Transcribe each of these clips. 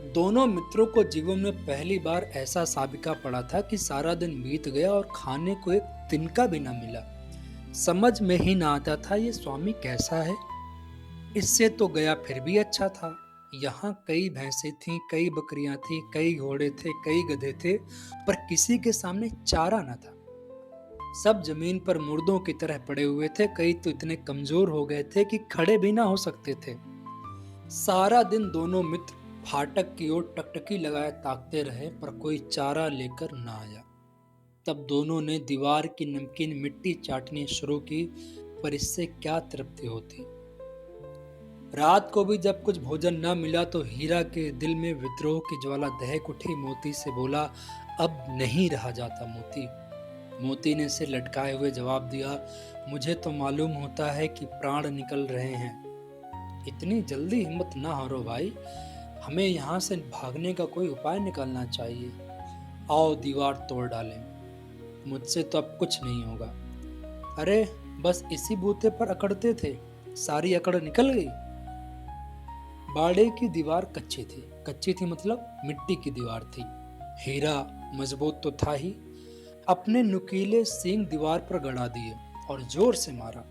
दोनों मित्रों को जीवन में पहली बार ऐसा साबिका पड़ा था कि सारा दिन बीत गया और खाने को एक तिनका भी न मिला। समझ में ही ना आता था ये स्वामी कैसा है। इससे तो गया फिर भी अच्छा था। यहाँ कई भैंसें थीं, कई बकरियां थीं, कई घोड़े थे, कई गधे थे, पर किसी के सामने चारा न था। सब जमीन पर मुर्दों की तरह पड़े हुए थे। कई तो इतने कमजोर हो गए थे कि खड़े भी ना हो सकते थे। सारा दिन दोनों मित्र फाटक की ओर टकटकी लगाए ताकते रहे, पर कोई चारा लेकर ना आया। तब दोनों ने दीवार की नमकीन मिट्टी चाटनी शुरू की, पर इससे क्या तृप्ति होती। रात को भी जब कुछ भोजन न मिला तो हीरा के दिल में विद्रोह की ज्वाला दहक उठी। मोती से बोला, अब नहीं रहा जाता मोती। मोती ने सिर लटकाए हुए जवाब दिया, मुझे तो मालूम होता है कि प्राण निकल रहे हैं। इतनी जल्दी हिम्मत ना हारो भाई, हमें यहाँ से भागने का कोई उपाय निकालना चाहिए। आओ दीवार तोड़ डालें, मुझसे तो अब कुछ नहीं होगा। अरे बस इसी बूते पर अकड़ते थे, सारी अकड़ निकल गई। बाड़े की दीवार कच्ची थी। कच्ची थी मतलब मिट्टी की दीवार थी। हीरा मजबूत तो था ही, अपने नुकीले सींग दीवार पर गड़ा दिए और जोर से मारा।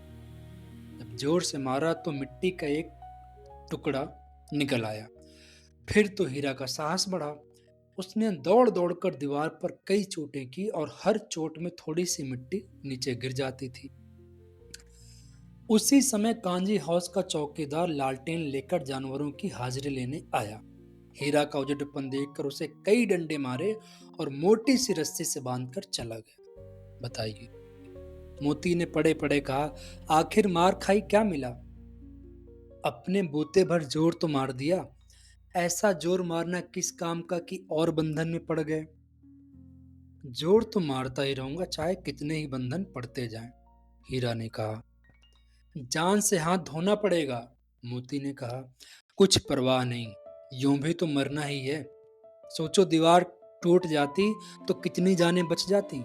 जब जोर से मारा तो मिट्टी का एक टुकड़ा निकल आया। फिर तो हीरा का साहस बढ़ा। उसने दौड़ दौड़कर दीवार पर कई चोटें की और हर चोट में थोड़ी सी मिट्टी नीचे गिर जाती थी। उसी समय कांजी हाउस का चौकीदार लालटेन लेकर जानवरों की हाजिरी लेने आया। हीरा का उजड़पन देखकर उसे कई डंडे मारे और मोटी सी रस्सी से बांधकर चला गया। बताइए, मोती ने पड़े पड़े कहा, आखिर मार खाई क्या मिला? अपने बूते भर जोर तो मार दिया। ऐसा जोर मारना किस काम का कि और बंधन में पड़ गए। जोर तो मारता ही रहूंगा, चाहे कितने ही बंधन पड़ते जाएं। हीरा ने कहा। जान से हाथ धोना पड़ेगा, मोती ने कहा। कुछ परवाह नहीं, यूं भी तो मरना ही है। सोचो दीवार टूट जाती तो कितनी जानें बच जाती।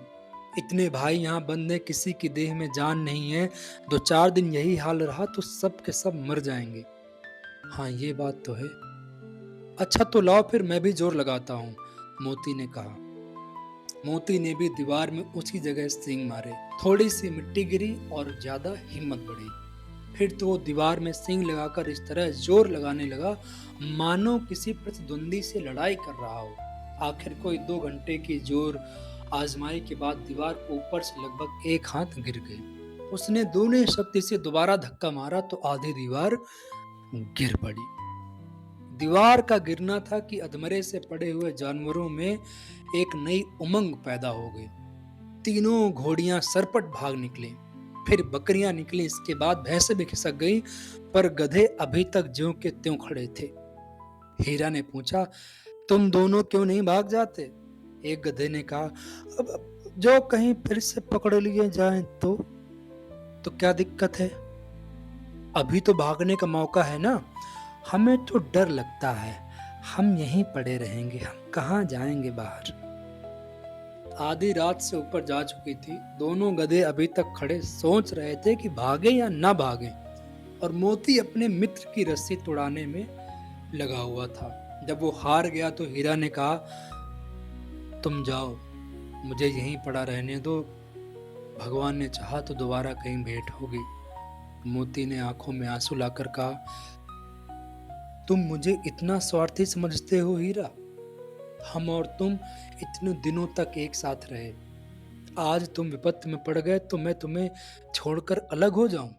इतने भाई यहाँ बंद हैं, किसी की देह में जान नहीं है। 2-4 दिन यही हाल रहा तो सब के सब मर जाएंगे। हाँ ये बात तो है। अच्छा तो लाओ फिर मैं भी जोर लगाता हूँ, मोती ने कहा। मोती ने भी दीवार में उसी जगह सींग मारे। थोड़ी सी मिट्टी गिरी और ज्यादा हिम्मत बढ़ी। फिर तो वो दीवार में सींग लगाकर इस तरह जोर लगाने लगा मानो किसी प्रतिद्वंदी से लड़ाई कर रहा हो। आखिर कोई 2 घंटे की जोर आजमाई के बाद दीवार के ऊपर से लगभग एक हाथ गिर गई। उसने दूनी शक्ति से दोबारा धक्का मारा तो आधी दीवार गिर पड़ी। दीवार का गिरना था कि अधमरे से पड़े हुए जानवरों में एक नई उमंग पैदा हो गई। तीनों घोड़ियां सरपट भाग निकली, फिर बकरियां निकली, इसके बाद भैंसें भी खिसक गईं, पर गधे अभी तक ज्यों के त्यों खड़े थे। हीरा ने पूछा, तुम दोनों क्यों नहीं भाग जाते? एक गधे ने कहा, अब जो कहीं फिर से पकड़ लिए जाएं तो क्या दिक्कत है? अभी तो भागने का मौका है ना। हमें तो डर लगता है, हम यहीं पड़े रहेंगे, हम कहाँ जाएंगे बाहर। आधी रात से ऊपर जा चुकी थी। दोनों गधे अभी तक खड़े सोच रहे थे कि भागे या ना भागे, और मोती अपने मित्र की रस्सी तोड़ाने में लगा हुआ था। जब वो हार गया तो हीरा ने कहा, तुम जाओ, मुझे यहीं पड़ा रहने दो। भगवान ने चाहा तो दोबारा कहीं भेंट होगी। मोती ने आंखों में आंसू लाकर कहा, तुम मुझे इतना स्वार्थी समझते हो हीरा? हम और तुम इतने दिनों तक एक साथ रहे, आज तुम विपत्ति में पड़ गए तो मैं तुम्हें छोड़कर अलग हो जाऊं?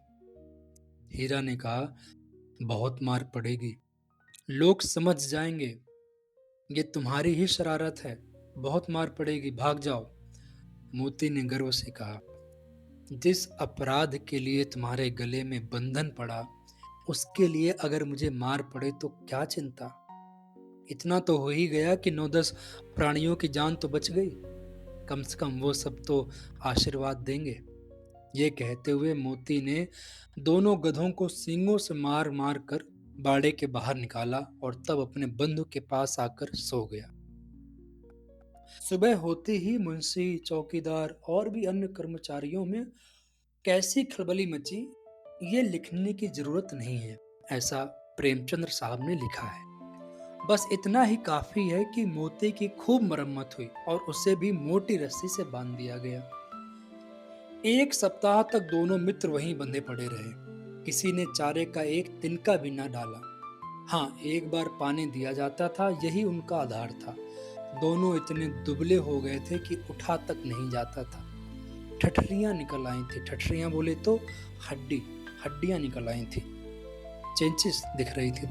हीरा ने कहा, बहुत मार पड़ेगी, लोग समझ जाएंगे ये तुम्हारी ही शरारत है। बहुत मार पड़ेगी, भाग जाओ। मोती ने गर्व से कहा, जिस अपराध के लिए तुम्हारे गले में बंधन पड़ा, उसके लिए अगर मुझे मार पड़े तो क्या चिंता। इतना तो हो ही गया कि 9-10 प्राणियों की जान तो बच गई। कम से कम वो सब तो आशीर्वाद देंगे। ये कहते हुए मोती ने दोनों गधों को सींगों से मार मार कर बाड़े के बाहर निकाला और तब अपने बंधु के पास आकर सो गया। सुबह होते ही मुंशी, चौकीदार और भी अन्य कर्मचारियों में कैसी खलबली मची, ये लिखने की जरूरत नहीं है। ऐसा प्रेमचंद्र साहब ने लिखा है। बस इतना ही काफी है कि मोती की खूब मरम्मत हुई और उसे भी मोटी रस्सी से बांध दिया गया। एक सप्ताह तक दोनों मित्र वहीं बंधे पड़े रहे। किसी ने चारे का एक तिनका भी न डाला। हाँ, एक बार पानी दिया जाता था, यही उनका आधार था। दोनों इतने दुबले हो गए थे कि उठा तक नहीं जाता था। ठठरियां निकल आई थी। ठठरियां बोले तो हड्डियां निकल आई थी। चेंचिस दिख रही थी